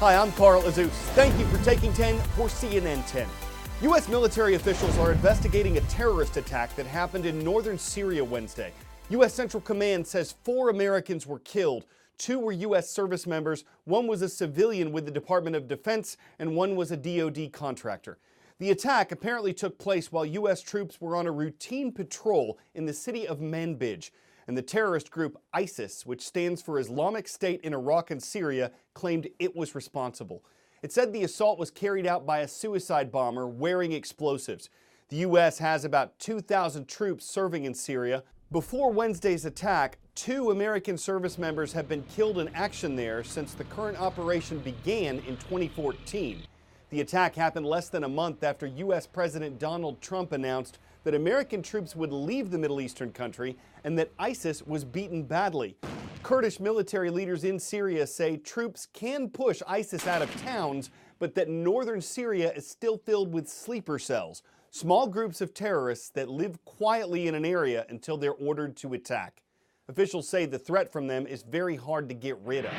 Hi, I'm Carl Azus. Thank you for taking 10 for CNN 10. U.S. military officials are investigating a terrorist attack that happened in northern Syria Wednesday. U.S. Central Command says 4 Americans were killed. 2 were U.S. service members, 1 was a civilian with the Department of Defense, and 1 was a DoD contractor. The attack apparently took place while U.S. troops were on a routine patrol in the city of Manbij. And the terrorist group ISIS, which stands for Islamic State in Iraq and Syria, claimed it was responsible. It said the assault was carried out by a suicide bomber wearing explosives. The U.S. has about 2,000 troops serving in Syria. Before Wednesday's attack, 2 American service members have been killed in action there since the current operation began in 2014. The attack happened less than a month after U.S. President Donald Trump announced that American troops would leave the Middle Eastern country and that ISIS was beaten badly. Kurdish military leaders in Syria say troops can push ISIS out of towns, but that northern Syria is still filled with sleeper cells, small groups of terrorists that live quietly in an area until they're ordered to attack. Officials say the threat from them is very hard to get rid of.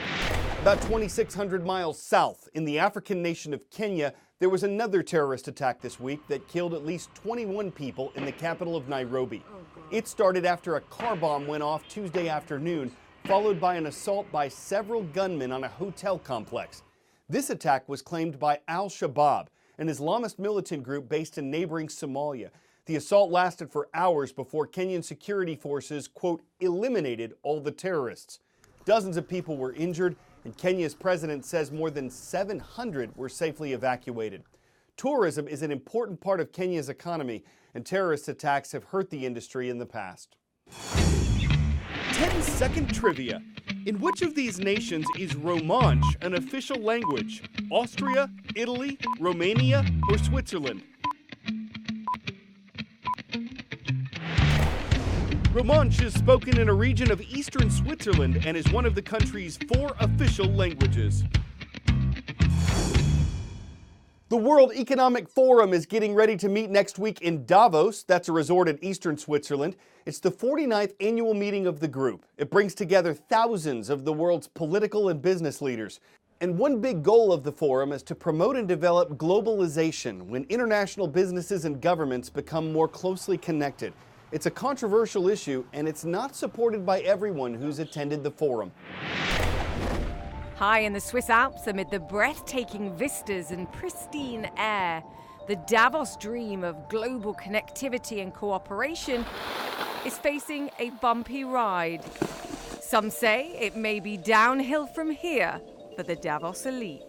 About 2,600 miles south, in the African nation of Kenya, there was another terrorist attack this week that killed at least 21 people in the capital of Nairobi. It started after a car bomb went off Tuesday afternoon, followed by an assault by several gunmen on a hotel complex. This attack was claimed by Al-Shabaab, an Islamist militant group based in neighboring Somalia. The assault lasted for hours before Kenyan security forces, quote, eliminated all the terrorists. Dozens of people were injured, and Kenya's president says more than 700 were safely evacuated. Tourism is an important part of Kenya's economy, and terrorist attacks have hurt the industry in the past. 10-second trivia. In which of these nations is Romansh an official language? Austria, Italy, Romania, or Switzerland? Romansh is spoken in a region of eastern Switzerland and is one of the country's 4 official languages. The World Economic Forum is getting ready to meet next week in Davos. That's a resort in eastern Switzerland. It's the 49th annual meeting of the group. It brings together thousands of the world's political and business leaders. And one big goal of the forum is to promote and develop globalization when international businesses and governments become more closely connected. It's a controversial issue, and it's not supported by everyone who's attended the forum. High in the Swiss Alps, amid the breathtaking vistas and pristine air, the Davos dream of global connectivity and cooperation is facing a bumpy ride. Some say it may be downhill from here for the Davos elites.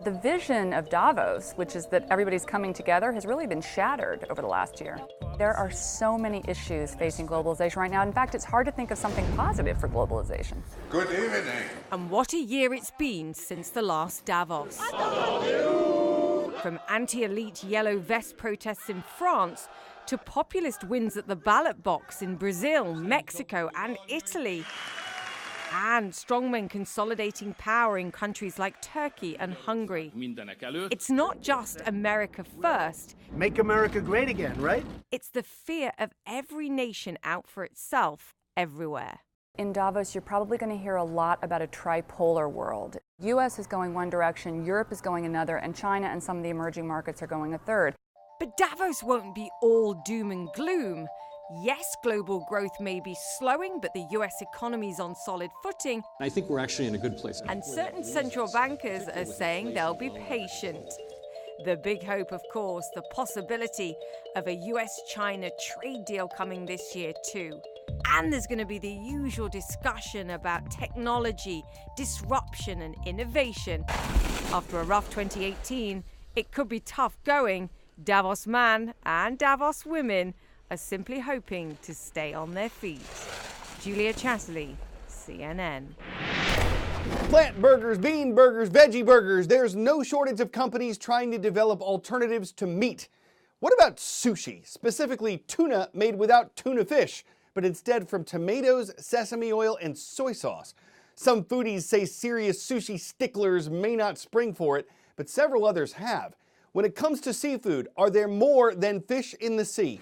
The vision of Davos, which is that everybody's coming together, has really been shattered over the last year. There are so many issues facing globalization right now. In fact, it's hard to think of something positive for globalization. Good evening. And what a year it's been since the last Davos. From anti-elite yellow vest protests in France to populist wins at the ballot box in Brazil, Mexico and Italy. And strongmen consolidating power in countries like Turkey and Hungary. It's not just America first. Make America great again, right? It's the fear of every nation out for itself everywhere. In Davos, you're probably going to hear a lot about a tripolar world. U.S. is going one direction, Europe is going another, and China and some of the emerging markets are going a third. But Davos won't be all doom and gloom. Yes, global growth may be slowing, but the U.S. economy's on solid footing. I think we're actually in a good place. And certain central bankers are saying they'll be patient. The big hope, of course, the possibility of a U.S.-China trade deal coming this year, too. And there's going to be the usual discussion about technology, disruption, and innovation. After a rough 2018, it could be tough going. Davos man and Davos women are simply hoping to stay on their feet. Julia Chatterley, CNN. Plant burgers, bean burgers, veggie burgers. There's no shortage of companies trying to develop alternatives to meat. What about sushi, specifically tuna made without tuna fish, but instead from tomatoes, sesame oil, and soy sauce? Some foodies say serious sushi sticklers may not spring for it, but several others have. When it comes to seafood, are there more than fish in the sea?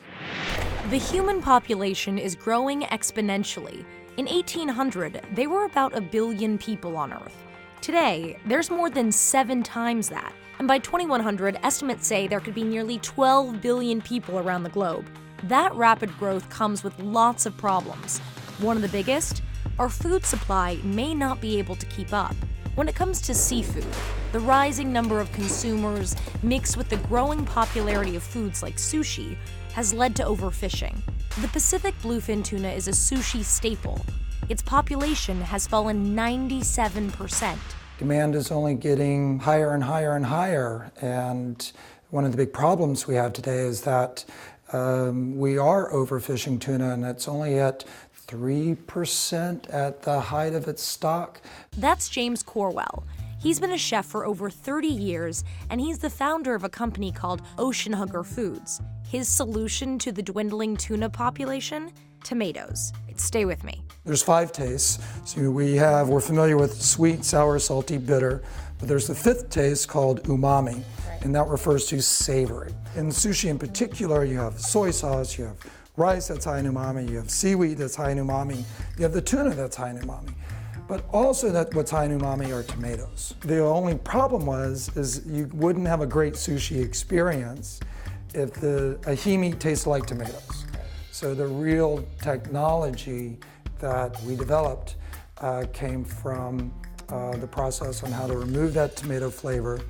The human population is growing exponentially. In 1800, there were about 1 billion people on Earth. Today, there's more than 7 times that. And by 2100, estimates say there could be nearly 12 billion people around the globe. That rapid growth comes with lots of problems. One of the biggest? Our food supply may not be able to keep up. When it comes to seafood, the rising number of consumers mixed with the growing popularity of foods like sushi has led to overfishing. The Pacific bluefin tuna is a sushi staple. Its population has fallen 97%. Demand is only getting higher and higher and higher, and one of the big problems we have today is that we are overfishing tuna, and it's only at 3% at the height of its stock. That's James Corwell. He's been a chef for over 30 years, and he's the founder of a company called Ocean Hugger Foods. His solution to the dwindling tuna population? Tomatoes. Stay with me. There's 5 tastes. So we're familiar with sweet, sour, salty, bitter, but there's the 5th taste called umami, and that refers to savory. In sushi in particular, you have soy sauce, you have rice that's high in umami, you have seaweed that's high in umami, you have the tuna that's high in umami. But also what's high in umami are tomatoes. The only problem is you wouldn't have a great sushi experience if the ahimi tasted like tomatoes. So the real technology that we developed came from the process on how to remove that tomato flavor,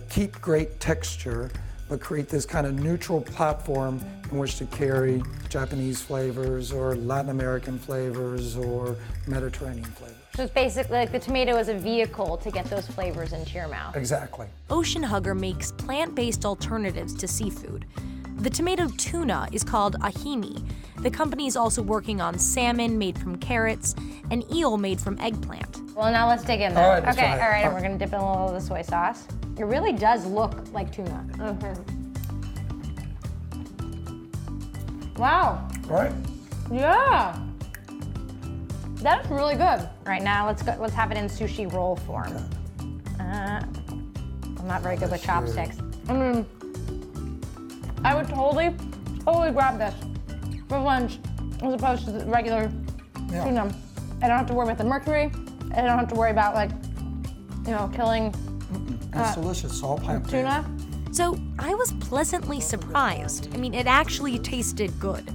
keep great texture, but create this kind of neutral platform in which to carry Japanese flavors or Latin American flavors or Mediterranean flavors. So it's basically like the tomato is a vehicle to get those flavors into your mouth. Exactly. Ocean Hugger makes plant-based alternatives to seafood. The tomato tuna is called ahimi. The company is also working on salmon made from carrots and eel made from eggplant. Well, now let's dig in there. All right, let's okay, try it. all right, and we're gonna dip in a little of the soy sauce. It really does look like tuna. Okay. Wow. All right. Yeah. That's really good. All right, now let's have it in sushi roll form. I'm not very good with chopsticks. I mean, I would totally grab this for lunch as opposed to the regular tuna. I don't have to worry about the mercury. I don't have to worry about killing It's delicious, it's all plant-based. tuna. So I was pleasantly surprised. I mean, it actually tasted good.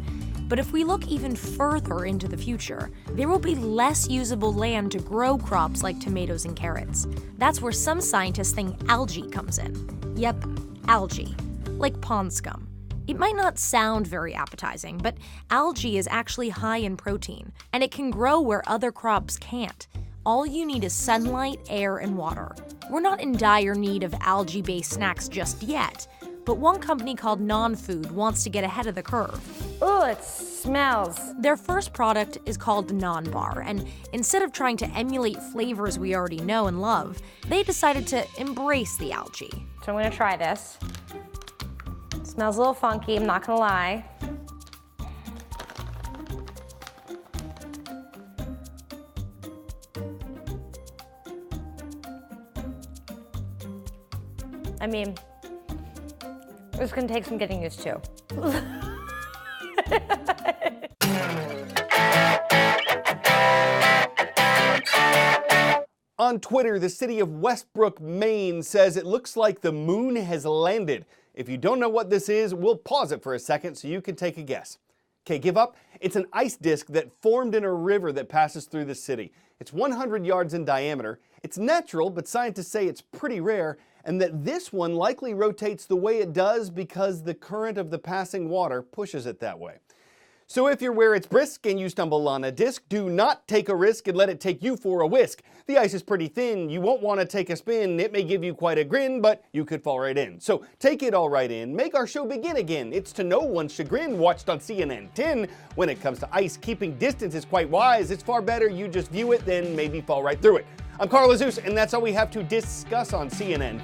But if we look even further into the future, there will be less usable land to grow crops like tomatoes and carrots. That's where some scientists think algae comes in. Yep, algae. Like pond scum. It might not sound very appetizing, but algae is actually high in protein, and it can grow where other crops can't. All you need is sunlight, air, and water. We're not in dire need of algae-based snacks just yet, but one company called Non-Food wants to get ahead of the curve. Ooh, it smells. Their first product is called the Non-Bar, and instead of trying to emulate flavors we already know and love, they decided to embrace the algae. So I'm gonna try this. It smells a little funky, I'm not gonna lie. I mean, it's gonna take some getting used to. On Twitter, the city of Westbrook, Maine says it looks like the moon has landed. If you don't know what this is, we'll pause it for a second so you can take a guess. Okay, give up? It's an ice disk that formed in a river that passes through the city. It's 100 yards in diameter. It's natural, but scientists say it's pretty rare, and that this one likely rotates the way it does because the current of the passing water pushes it that way. So if you're where it's brisk and you stumble on a disc, do not take a risk and let it take you for a whisk. The ice is pretty thin, you won't want to take a spin, it may give you quite a grin, but you could fall right in. So take it all right in, make our show begin again. It's to no one's chagrin, watched on CNN 10. When it comes to ice, keeping distance is quite wise. It's far better you just view it than maybe fall right through it. I'm Carl Zeus, and that's all we have to discuss on CNN.